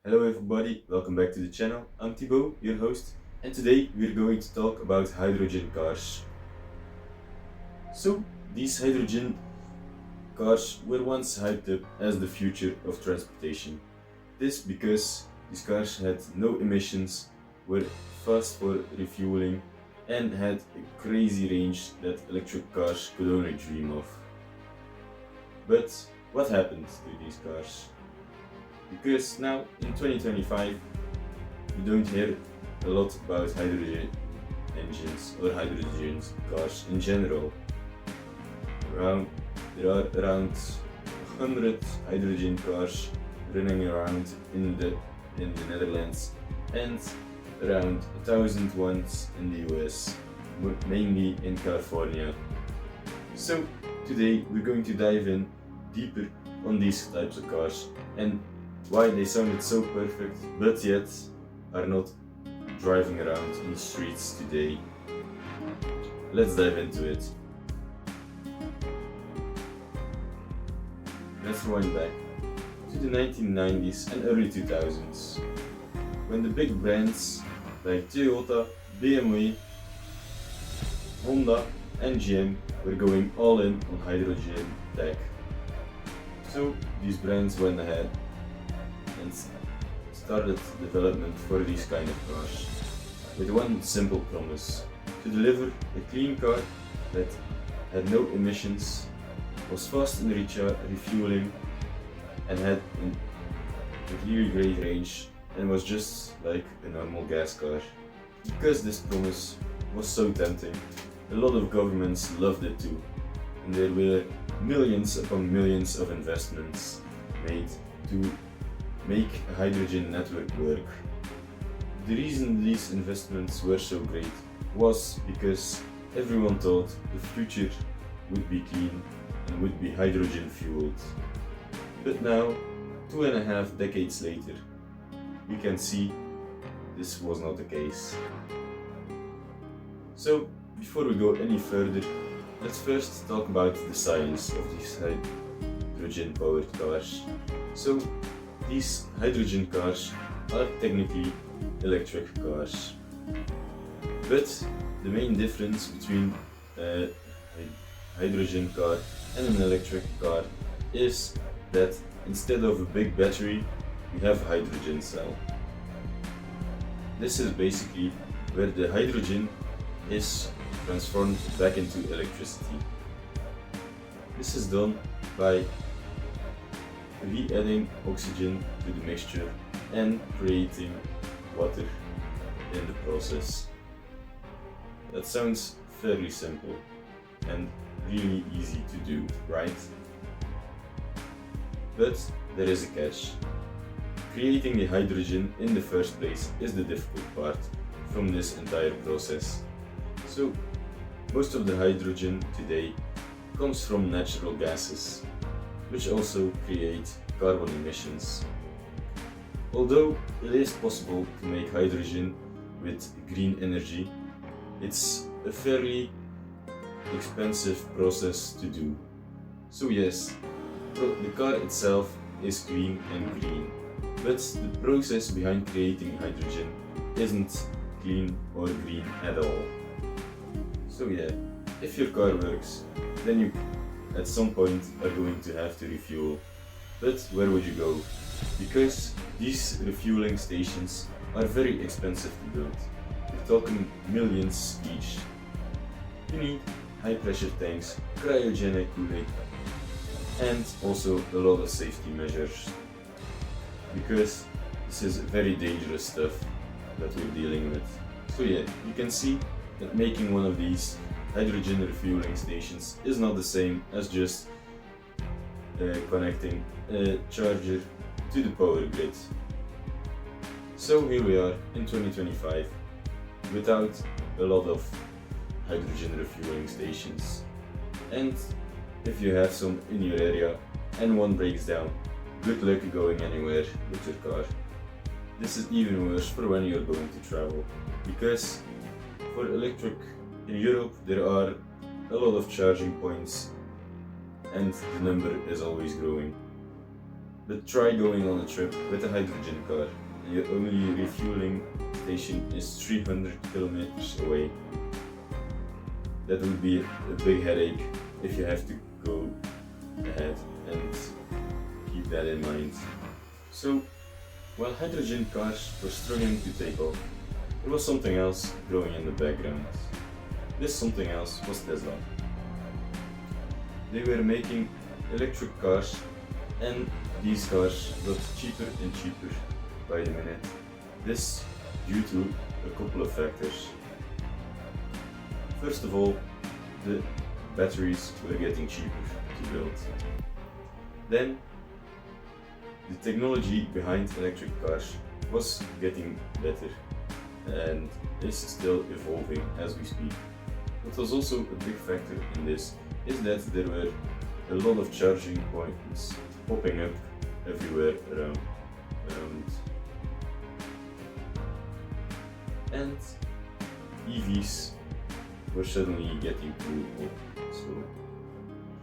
Hello everybody, welcome back to the channel. I'm Thibaut, your host, and today we're going to talk about hydrogen cars. So, these hydrogen cars were once hyped up as the future of transportation. This because these cars had no emissions, were fast for refueling, and had a crazy range that electric cars could only dream of. But what happened to these cars? Because now in 2025 you don't hear a lot about hydrogen engines or hydrogen cars in general. There are around 100 hydrogen cars running around in the Netherlands and around 1,000 ones in the US, mainly in California. So today we're going to dive in deeper on these types of cars and why they sounded so perfect but yet are not driving around in the streets today. Let's dive into it. Let's rewind back to the 1990s and early 2000s, when the big brands like Toyota, BMW, Honda and GM were going all in on hydrogen tech. So these brands went ahead and started development for these kind of cars with one simple promise: to deliver a clean car that had no emissions, was fast in refueling, and had a really great range and was just like a normal gas car. Because this promise was so tempting, a lot of governments loved it too, and there were millions upon millions of investments made to make a hydrogen network work. The reason these investments were so great was because everyone thought the future would be clean and would be hydrogen fueled. But now, 2.5 decades later, we can see this was not the case. So, before we go any further, let's first talk about the science of these hydrogen powered cars. So, these hydrogen cars are technically electric cars. But the main difference between a hydrogen car and an electric car is that instead of a big battery, we have a hydrogen cell. This is basically where the hydrogen is transformed back into electricity. This is done by re-adding oxygen to the mixture and creating water in the process. That sounds fairly simple and really easy to do, right? But there is a catch. Creating the hydrogen in the first place is the difficult part from this entire process. So, most of the hydrogen today comes from natural gases, which also create carbon emissions. Although it is possible to make hydrogen with green energy, it's a fairly expensive process to do. So yes, the car itself is clean and green, but the process behind creating hydrogen isn't clean or green at all. So yeah, if your car works, then you at some point are going to have to refuel. But where would you go? Because these refueling stations are very expensive to build. We're talking millions each. You need high pressure tanks, cryogenic cooling, and also a lot of safety measures. Because this is very dangerous stuff that we're dealing with. So yeah, you can see that making one of these hydrogen refueling stations is not the same as just connecting a charger to the power grid. So here we are in 2025 without a lot of hydrogen refueling stations. And if you have some in your area and one breaks down, good luck going anywhere with your car. This is even worse for when you're going to travel, because for electric in Europe there are a lot of charging points and the number is always growing. But try going on a trip with a hydrogen car and your only refueling station is 300 kilometers away. That would be a big headache if you have to go ahead, and keep that in mind. So, while hydrogen cars were struggling to take off, there was something else growing in the background. This something else was Tesla. They were making electric cars, and these cars got cheaper and cheaper by the minute. This due to a couple of factors. First of all, the batteries were getting cheaper to build. Then, the technology behind electric cars was getting better and is still evolving as we speak. What was also a big factor in this is that there were a lot of charging points popping up everywhere around. And EVs were suddenly getting cool.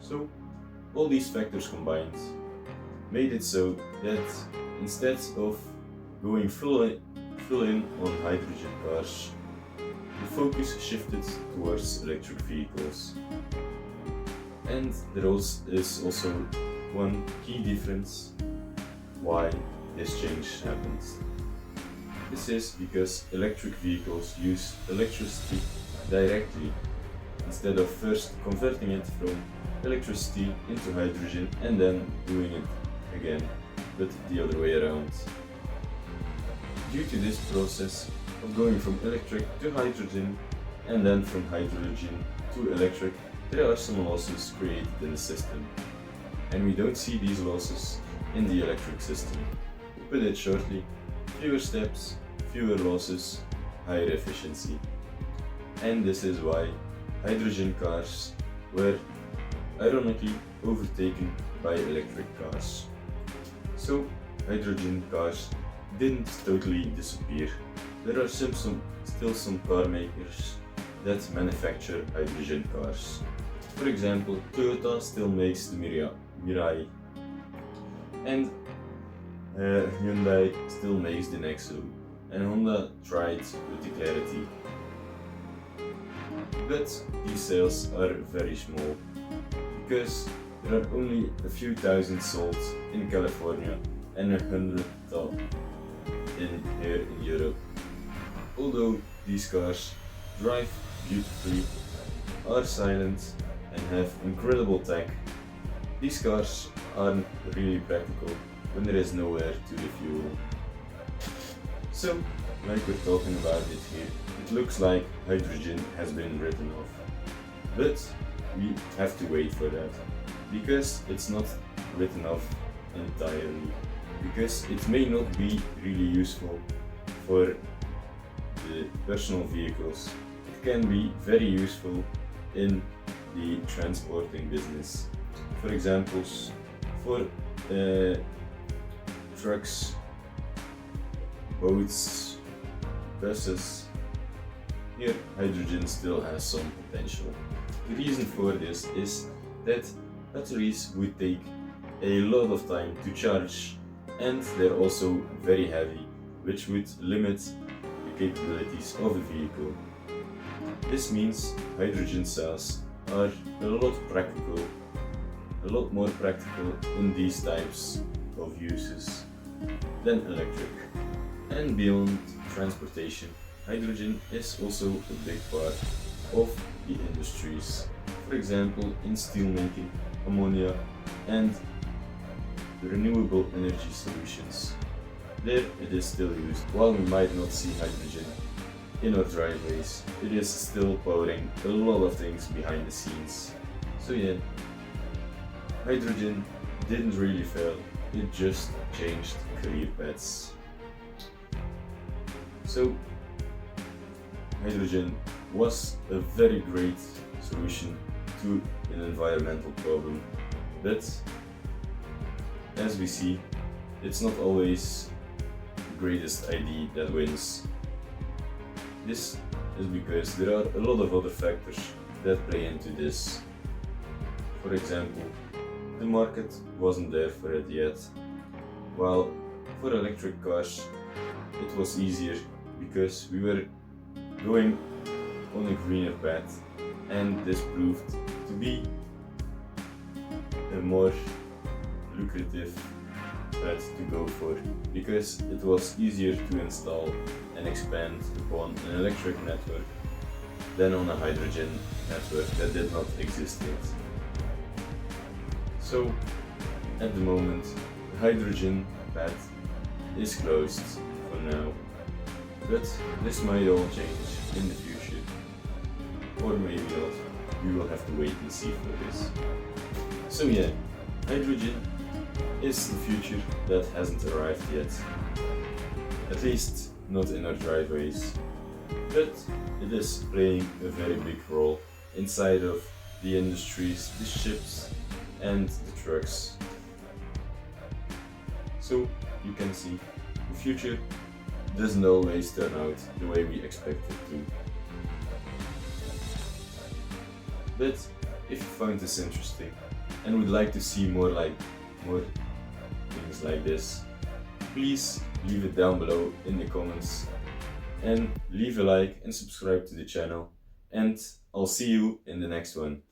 So all these factors combined made it so that instead of going full in on hydrogen cars, the focus shifted towards electric vehicles. And there is also one key difference why this change happened. This is because electric vehicles use electricity directly instead of first converting it from electricity into hydrogen and then doing it again, but the other way around. Due to this process of going from electric to hydrogen and then from hydrogen to electric, there are some losses created in the system. And we don't see these losses in the electric system. To put it shortly, fewer steps, fewer losses, higher efficiency. And this is why hydrogen cars were ironically overtaken by electric cars. So hydrogen cars didn't totally disappear. There are still some car makers that manufacture hydrogen cars. For example, Toyota still makes the Mirai, and Hyundai still makes the Nexo, and Honda tried with the Clarity. But these sales are very small, because there are only a few thousand sold in California and 100,000 here in Europe. Although these cars drive beautifully, are silent and have incredible tech, these cars aren't really practical when there is nowhere to refuel. So, like we're talking about it here, it looks like hydrogen has been written off. But we have to wait for that, because it's not written off entirely, because it may not be really useful for the personal vehicles. It can be very useful in the transporting business. For example, for trucks, boats, buses, here hydrogen still has some potential. The reason for this is that batteries would take a lot of time to charge, and they're also very heavy, which would limit the capabilities of the vehicle. This means hydrogen cells are a lot more practical in these types of uses than electric. And beyond transportation, hydrogen is also a big part of the industries. For example, in steelmaking, ammonia, and renewable energy solutions. There it is still used. While we might not see hydrogen in our driveways, it is still powering a lot of things behind the scenes. So yeah, hydrogen didn't really fail, it just changed career paths. So hydrogen was a very great solution to an environmental problem, but as we see, it's not always the greatest idea that wins. This is because there are a lot of other factors that play into this. For example, the market wasn't there for it yet. while for electric cars it was easier because we were going on a greener path, and this proved to be a more lucrative path to go for because it was easier to install and expand upon an electric network than on a hydrogen network that did not exist yet. So at the moment the hydrogen path is closed for now, but this might all change in the future, or maybe not. We will have to wait and see for this. So yeah, hydrogen is the future that hasn't arrived yet, at least not in our driveways, but it is playing a very big role inside of the industries, the ships and the trucks. So you can see the future doesn't always turn out the way we expect it to. But if you found this interesting and would like to see more things like this, please leave it down below in the comments and leave a like and subscribe to the channel, and I'll see you in the next one.